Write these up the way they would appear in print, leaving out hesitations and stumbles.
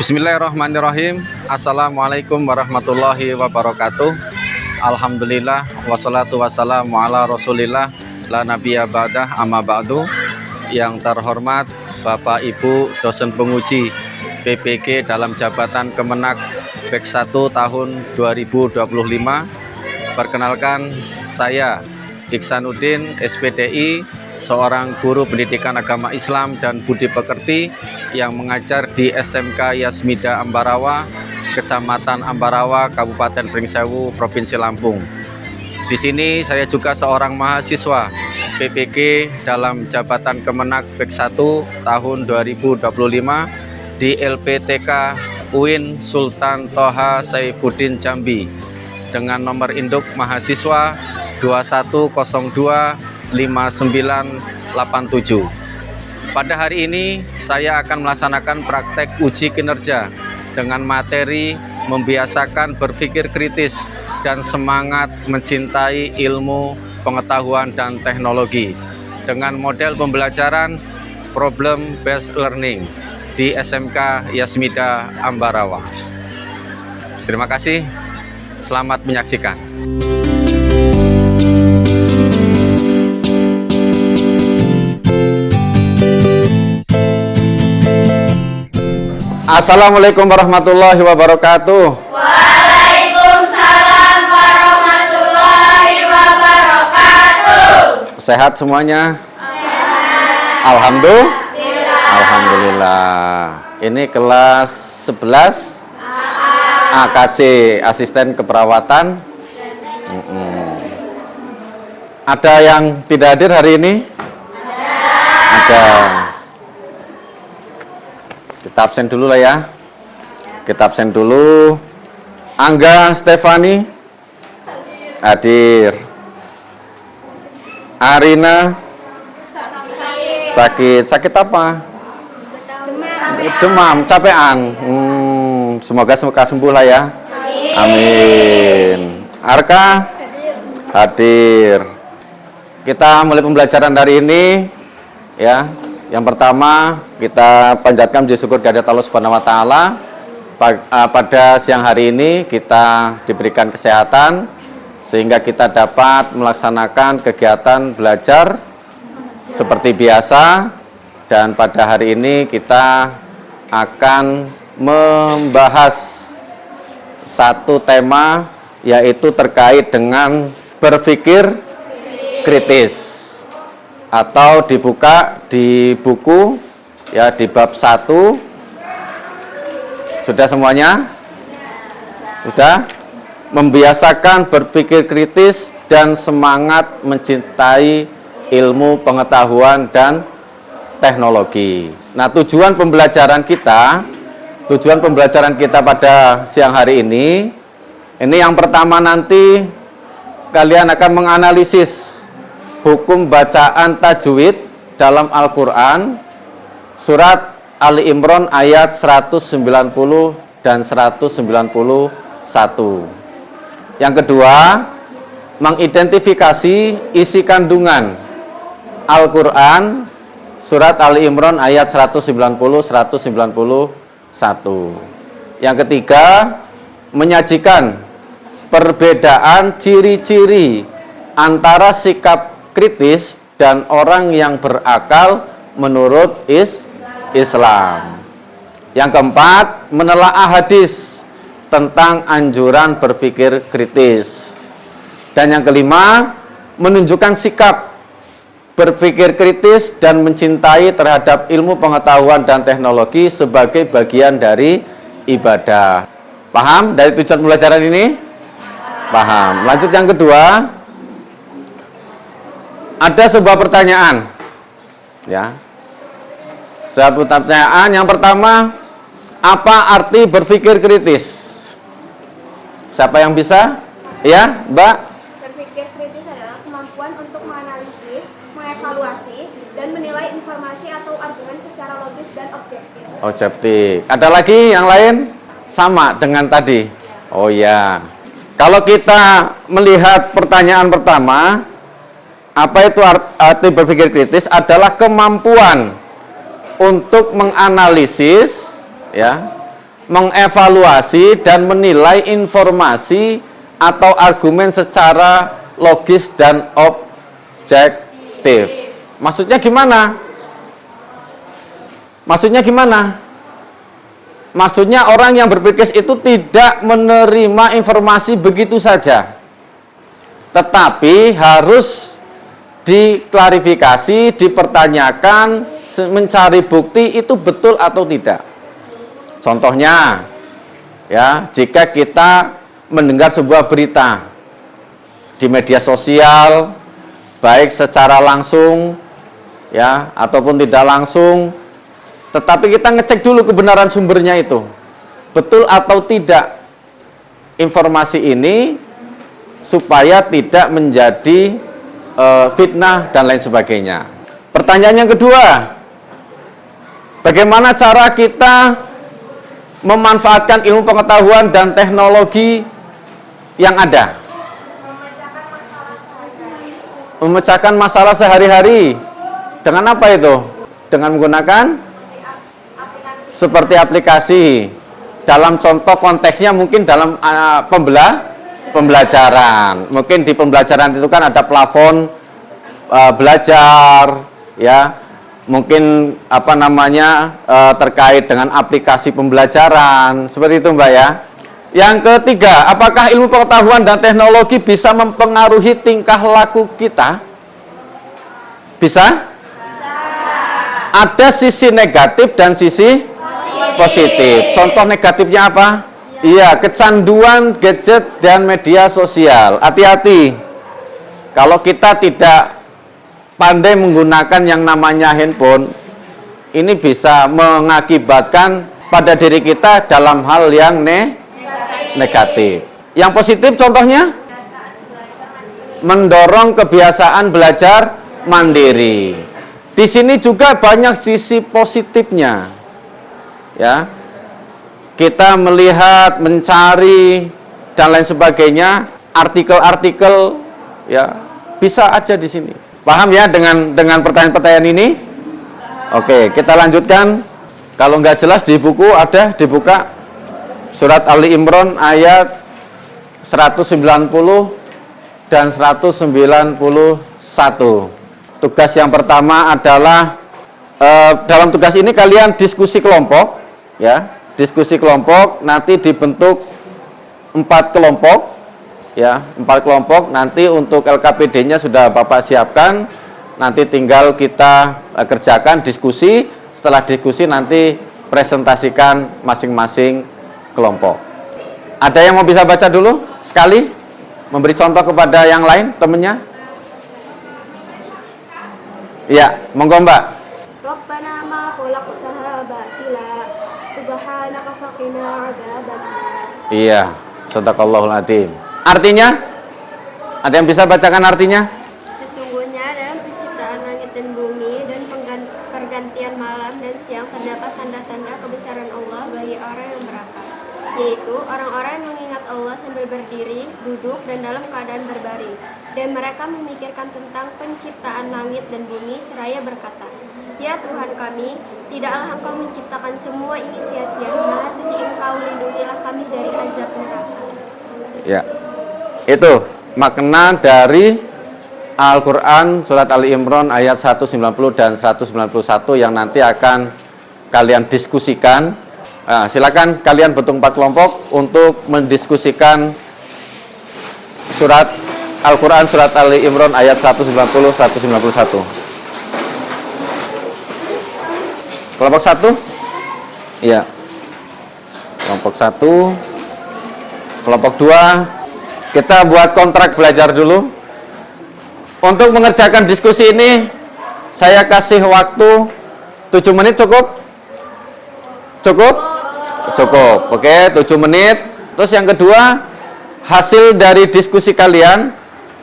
Bismillahirrahmanirrahim. Assalamualaikum warahmatullahi wabarakatuh. Alhamdulillah wassalatu wassalamu ala rasulillah la nabiyya ba'dah amma ba'du. Yang terhormat Bapak Ibu dosen penguji PPG dalam jabatan Kemenak Bek 1 tahun 2025. Perkenalkan, saya Iksanuddin SPDI, seorang guru pendidikan agama Islam dan budi pekerti yang mengajar di SMK Yasmida Ambarawa, Kecamatan Ambarawa, Kabupaten Pringsewu, Provinsi Lampung. Di sini saya juga seorang mahasiswa PPG dalam jabatan Kemenak Bek 1 tahun 2025 di LPTK UIN Sultan Toha Saifuddin Jambi dengan nomor induk mahasiswa 21025987. Pada hari ini saya akan melaksanakan praktek uji kinerja dengan materi membiasakan berpikir kritis dan semangat mencintai ilmu, pengetahuan, dan teknologi dengan model pembelajaran problem based learning di SMK Yasmida Ambarawa. Terima kasih, selamat menyaksikan. Assalamualaikum warahmatullahi wabarakatuh. Waalaikumsalam warahmatullahi wabarakatuh. Sehat semuanya? Sehat. Alhamdulillah. Ini kelas 11 AKC, asisten keperawatan. Ada yang tidak hadir hari ini? Ada. Kita absen dulu lah ya. Kita absen dulu. Angga Stefani hadir. Arina sakit apa? Demam, capean. Semoga sembuh lah ya. Amin. Arka hadir. Kita mulai pembelajaran hari ini ya. Yang pertama, kita panjatkan puji syukur kehadirat Allah Subhanahu wa taala. Pada siang hari ini kita diberikan kesehatan sehingga kita dapat melaksanakan kegiatan belajar seperti biasa, dan pada hari ini kita akan membahas satu tema, yaitu terkait dengan berpikir kritis, atau dibuka di buku ya, di bab 1. Sudah semuanya? Sudah? Membiasakan berpikir kritis dan semangat mencintai ilmu, pengetahuan, dan teknologi. Nah, tujuan pembelajaran kita pada siang hari ini yang pertama, nanti kalian akan menganalisis hukum bacaan tajwid dalam Al-Quran, surat Ali Imran ayat 190 dan 191. Yang kedua, mengidentifikasi isi kandungan Al-Quran, surat Ali Imran ayat 190-191. Yang ketiga, menyajikan perbedaan ciri-ciri antara sikap kritis dan orang yang berakal menurut Islam. Yang keempat, menelaah hadis tentang anjuran berpikir kritis. Dan yang kelima, menunjukkan sikap berpikir kritis dan mencintai terhadap ilmu, pengetahuan, dan teknologi sebagai bagian dari ibadah. Paham dari tujuan pembelajaran ini? Paham. Lanjut yang kedua. Ada sebuah pertanyaan ya. Sebuah pertanyaan yang pertama, apa arti berpikir kritis? Siapa yang bisa? Ya, Mbak? Berpikir kritis adalah kemampuan untuk menganalisis, mengevaluasi, dan menilai informasi atau argumen secara logis dan objektif. Objektif. Ada lagi yang lain? Sama dengan tadi. Oh ya. Kalau kita melihat pertanyaan pertama, apa itu arti berpikir kritis? Adalah kemampuan untuk menganalisis ya, mengevaluasi dan menilai informasi atau argumen secara logis dan objektif. Maksudnya gimana? Maksudnya orang yang berpikir itu tidak menerima informasi begitu saja, tetapi harus diklarifikasi, dipertanyakan, mencari bukti itu betul atau tidak. Contohnya, ya, jika kita mendengar sebuah berita di media sosial, baik secara langsung, ya, ataupun tidak langsung, tetapi kita ngecek dulu kebenaran sumbernya itu, betul atau tidak informasi ini, supaya tidak menjadi fitnah dan lain sebagainya. Pertanyaan yang kedua, bagaimana cara kita memanfaatkan ilmu pengetahuan dan teknologi yang ada? Memecahkan masalah sehari-hari. Dengan apa itu? Dengan menggunakan seperti aplikasi. Dalam contoh konteksnya mungkin dalam pembelajaran. Mungkin di pembelajaran itu kan ada plafon belajar, ya. Mungkin terkait dengan aplikasi pembelajaran, seperti itu Mbak ya. Yang ketiga, apakah ilmu pengetahuan dan teknologi bisa mempengaruhi tingkah laku kita? Bisa? Ada sisi negatif dan sisi positif. Contoh negatifnya apa? Iya, kecanduan gadget dan media sosial. Hati-hati. Kalau kita tidak pandai menggunakan yang namanya handphone, ini bisa mengakibatkan pada diri kita dalam hal yang negatif. Yang positif contohnya, mendorong kebiasaan belajar mandiri. Di sini juga banyak sisi positifnya, ya. Kita melihat, mencari dan lain sebagainya, artikel-artikel, ya, bisa aja di sini. Paham ya dengan pertanyaan-pertanyaan ini? Oke, kita lanjutkan. Kalau nggak jelas di buku ada, dibuka surat Ali Imran ayat 190 dan 191. Tugas yang pertama adalah dalam tugas ini kalian diskusi kelompok, ya. Diskusi kelompok nanti dibentuk 4 kelompok. Ya, 4 kelompok. Nanti untuk LKPD-nya sudah Bapak siapkan. Nanti tinggal kita kerjakan diskusi. Setelah diskusi nanti presentasikan masing-masing kelompok. Ada yang mau bisa baca dulu sekali? Memberi contoh kepada yang lain, temennya? Ya, monggo Mbak. Rabbana ma khalaqtaha batila subhanaka faqina adzabannar. Iya, shadaqallahul adzim. Artinya? Ada yang bisa bacakan artinya? Sesungguhnya dalam penciptaan langit dan bumi dan pergantian malam dan siang terdapat tanda-tanda kebesaran Allah bagi orang yang berakal, yaitu orang-orang yang mengingat Allah sambil berdiri, duduk, dan dalam keadaan berbaring. Dan mereka memikirkan tentang penciptaan langit dan bumi seraya berkata, ya Tuhan kami, tidaklah Engkau menciptakan semua ini sia-sia, Maha suci Engkau, lindungilah kami dari azab neraka. Ya. Itu makna dari Al-Quran surat Ali Imran ayat 190 dan 191 yang nanti akan kalian diskusikan. Nah, silakan kalian bentuk 4 kelompok untuk mendiskusikan surat Al-Quran surat Ali Imran ayat 190 191. Kelompok 1? Iya. Kelompok 1. Kelompok 2. Kita buat kontrak belajar dulu. Untuk mengerjakan diskusi ini, saya kasih waktu 7 menit cukup? Cukup? Cukup. Oke, 7 menit. Terus yang kedua, hasil dari diskusi kalian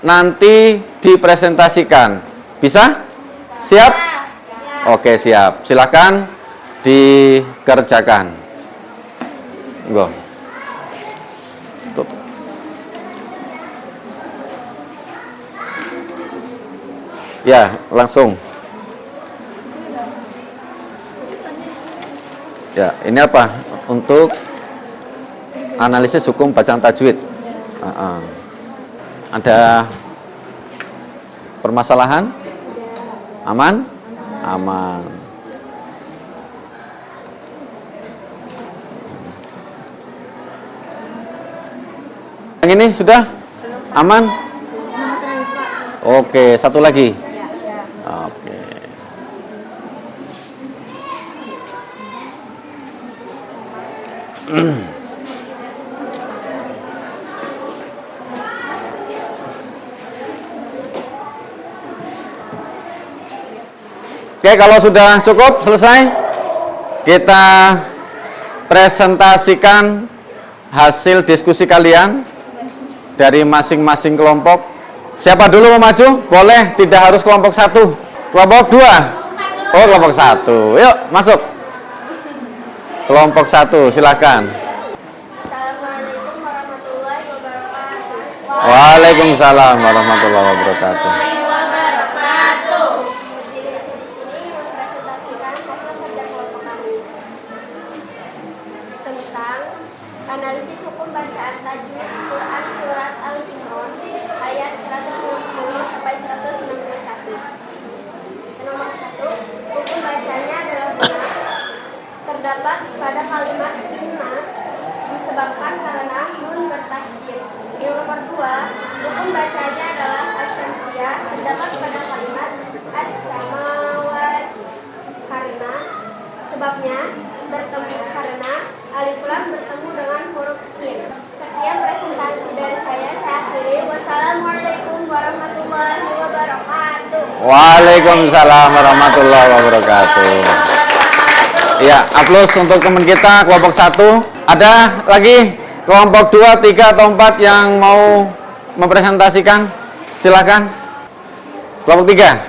nanti dipresentasikan. Bisa? Siap? Oke, siap. Silakan dikerjakan. Go. Tutup. Ya, langsung. Ya, ini apa? untuk analisis hukum bacaan tajwid. Ada permasalahan? Aman? Aman. Yang ini sudah? Aman? Oke, satu lagi. Oke. Oke, kalau sudah cukup, selesai, kita presentasikan hasil diskusi kalian dari masing-masing kelompok. Siapa dulu mau maju? Boleh, tidak harus kelompok 1. Kelompok 2? Oh, kelompok 1. Yuk, masuk. Kelompok 1, silakan. Assalamualaikum warahmatullahi wabarakatuh. Waalaikumsalam warahmatullahi wabarakatuh. Berdiri di sini mempresentasikan hasil kerja kelompok kami tentang analisis hukum bacaan tajwid Quran surat Al-Imran ayat 150 sampai 161. Nomor 1, hukum bacanya adalah benar. Terdapat pada kalimat inna disebabkan karena nun bertasjid. Yang nomor 2, hukum bacanya adalah asyamsiyah. Terdapat pada kalimat as-samawat karena sebabnya bertemu karena alif lam bertemu dengan huruf sin. Sekian presentasi dari saya akhiri. Wassalamualaikum warahmatullahi wabarakatuh. Waalaikumsalam warahmatullahi wabarakatuh. Ya, aplaus untuk teman kita kelompok 1. Ada lagi kelompok 2, 3 atau 4 yang mau mempresentasikan? Silakan. Kelompok 3.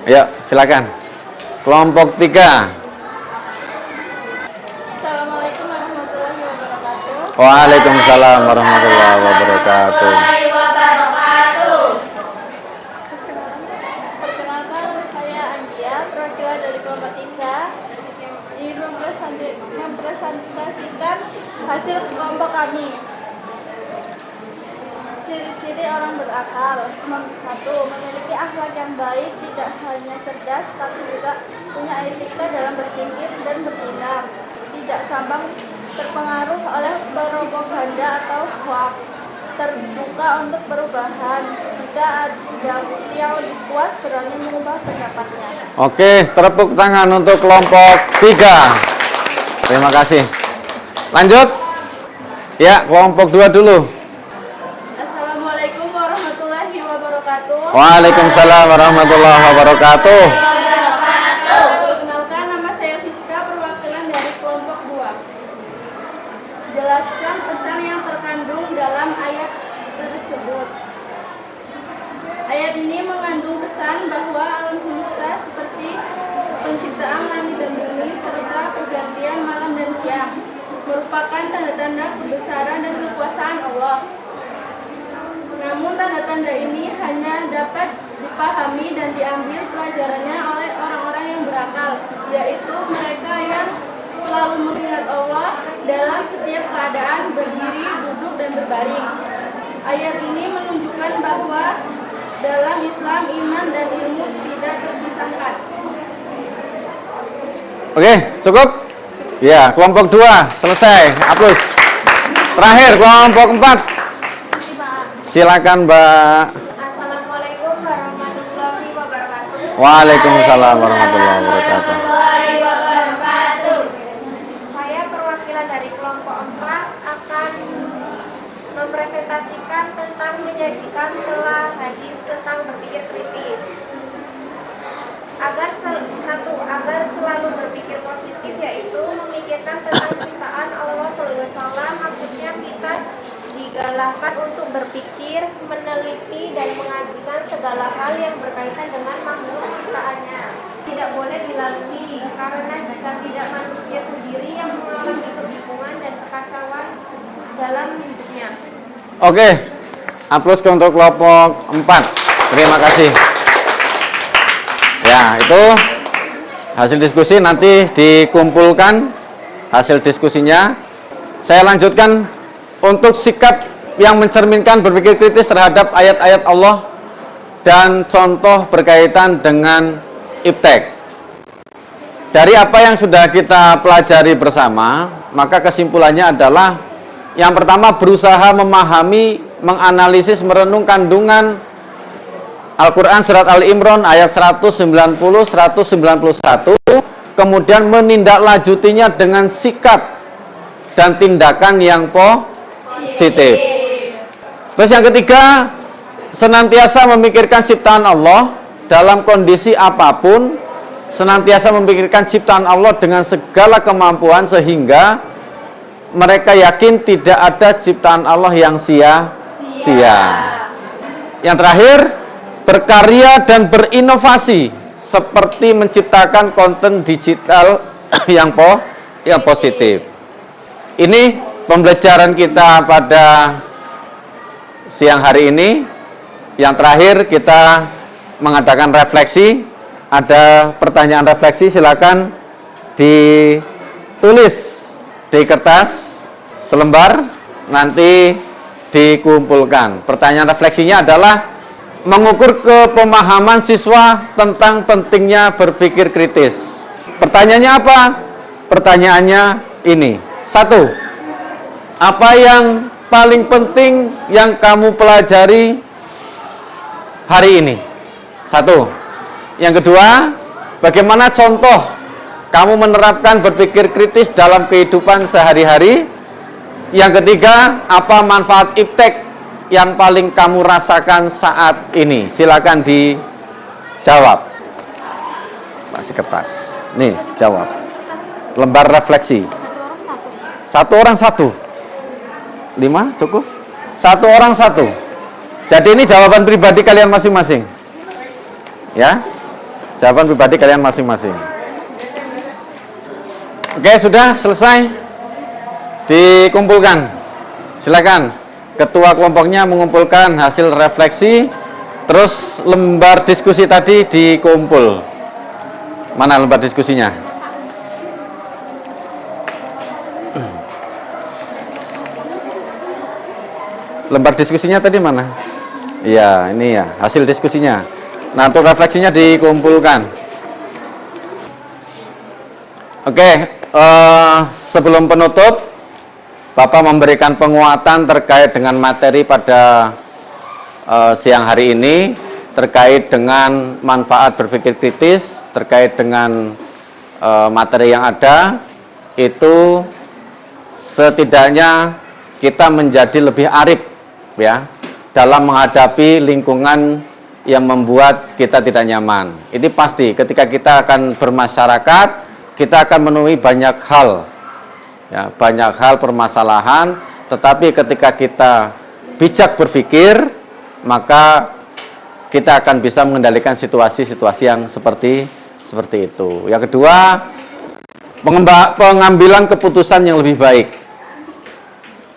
Ya, silakan. Kelompok 3. Assalamualaikum warahmatullahi wabarakatuh. Waalaikumsalam warahmatullahi wabarakatuh. Perkenalkan, nama saya Andia, perwakilan dari kelompok 3, ingin mempresentasikan hasil kelompok kami. Ciri-ciri orang berakal. Nomor 1, memiliki akhlak yang baik, tidak hanya cerdas, tapi juga punya etika dalam berpikir dan bertindak. Tidak gampang terpengaruh oleh propaganda atau hoax. Terbuka untuk perubahan. Jika ada opsi yang lebih kuat, berani mengubah pendapatnya. Oke, tepuk tangan untuk kelompok 3. Terima kasih. Lanjut. Ya, kelompok 2 dulu. Assalamualaikum warahmatullahi wabarakatuh. Waalaikumsalam warahmatullahi wabarakatuh. Perkenalkan, nama saya Fiska, perwakilan dari kelompok 2. Jelaskan pesan yang terkandung dalam ayat tersebut. Ayat ini mengandung pesan bahwa alam semesta seperti penciptaan langit dan bumi serta pergantian malam dan siang merupakan tanda-tanda kebesaran dan kekuasaan Allah. Namun tanda-tanda ini hanya dapat dipahami dan diambil pelajarannya oleh orang-orang yang berakal, yaitu mereka yang selalu mengingat Allah dalam setiap keadaan, berdiri, duduk, dan berbaring. Ayat ini menunjukkan bahwa dalam Islam iman dan ilmu tidak terpisahkan. Oke, cukup? Ya, kelompok 2 selesai. Aplaus. Terakhir kelompok 4. Silakan, Mbak. Assalamualaikum warahmatullahi wabarakatuh. Waalaikumsalam warahmatullahi wabarakatuh. Saya perwakilan dari kelompok 4 akan mempresentasikan tentang menyajikan telah hadis tentang berpikir kritis. Agar selalu berpikir positif, yaitu memikirkan tentang ciptaan Allah SAW. Maksudnya kita digalakkan untuk berpikir, meneliti, dan mengajukan segala hal yang berkaitan dengan makhluk ciptaannya. Tidak boleh dilalui, karena jika tidak, manusia sendiri yang mengalami kebingungan dan kekacauan dalam hidupnya. Oke, aplaus untuk kelompok 4. Terima kasih. Ya, itu hasil diskusi nanti dikumpulkan hasil diskusinya. Saya lanjutkan untuk sikap yang mencerminkan berpikir kritis terhadap ayat-ayat Allah dan contoh berkaitan dengan iptek. Dari apa yang sudah kita pelajari bersama, maka kesimpulannya adalah yang pertama, berusaha memahami, menganalisis, merenung kandungan Al-Quran surat Ali Imran ayat 190, 191, kemudian menindaklanjutinya dengan sikap dan tindakan yang positif. Terus yang ketiga, senantiasa memikirkan ciptaan Allah dalam kondisi apapun, senantiasa memikirkan ciptaan Allah dengan segala kemampuan sehingga mereka yakin tidak ada ciptaan Allah yang sia-sia. Yang terakhir, berkarya dan berinovasi seperti menciptakan konten digital yang positif. Ini pembelajaran kita pada siang hari ini. Yang terakhir kita mengadakan refleksi. Ada pertanyaan refleksi, silakan ditulis di kertas selembar, nanti dikumpulkan. Pertanyaan refleksinya adalah mengukur kepemahaman siswa tentang pentingnya berpikir kritis. Pertanyaannya apa? Pertanyaannya ini. 1. Apa yang paling penting yang kamu pelajari hari ini? 1. Yang kedua, bagaimana contoh kamu menerapkan berpikir kritis dalam kehidupan sehari-hari? Yang ketiga, apa manfaat iptek yang paling kamu rasakan saat ini? Silakan dijawab. Masih kertas. Nih, dijawab. Lembar refleksi. Satu orang satu. 5 cukup? 1 orang 1. Jadi ini jawaban pribadi kalian masing-masing. Ya? Jawaban pribadi kalian masing-masing. Oke, sudah selesai. Dikumpulkan. Silakan. Ketua kelompoknya mengumpulkan hasil refleksi, terus lembar diskusi tadi dikumpul. Mana lembar diskusinya? Lembar diskusinya tadi mana? Iya, ini ya, hasil diskusinya. Nah, untuk refleksinya dikumpulkan. Oke, sebelum penutup, Bapak memberikan penguatan terkait dengan materi pada siang hari ini, terkait dengan manfaat berpikir kritis, terkait dengan materi yang ada, itu setidaknya kita menjadi lebih arif ya dalam menghadapi lingkungan yang membuat kita tidak nyaman. Ini pasti ketika kita akan bermasyarakat, kita akan menemui banyak hal. Ya, banyak hal permasalahan, tetapi ketika kita bijak berpikir, maka kita akan bisa mengendalikan situasi-situasi yang seperti itu. Yang kedua, pengambilan keputusan yang lebih baik.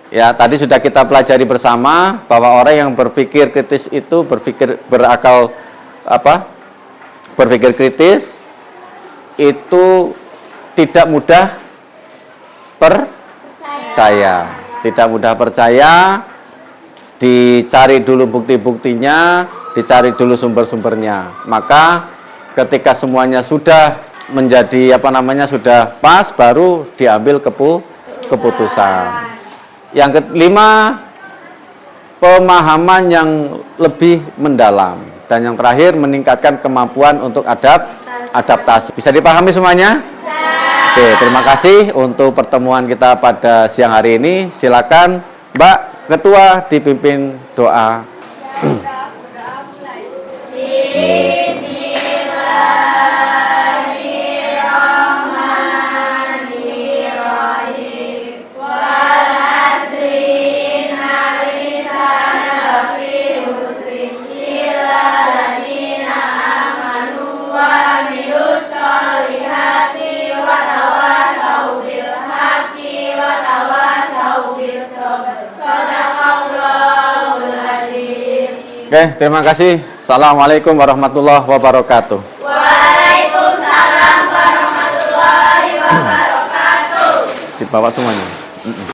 Ya, tadi sudah kita pelajari bersama bahwa orang yang berpikir kritis itu berpikir kritis itu tidak mudah percaya, dicari dulu bukti-buktinya, dicari dulu sumber-sumbernya. Maka ketika semuanya sudah menjadi sudah pas, baru diambil keputusan. Yang kelima, pemahaman yang lebih mendalam, dan yang terakhir meningkatkan kemampuan untuk adaptasi. Bisa dipahami semuanya? Oke, terima kasih untuk pertemuan kita pada siang hari ini. Silakan Mbak Ketua dipimpin doa. Oke, terima kasih. Assalamualaikum warahmatullahi wabarakatuh. Waalaikumsalam warahmatullahi wabarakatuh. bawa semuanya. Mm-mm.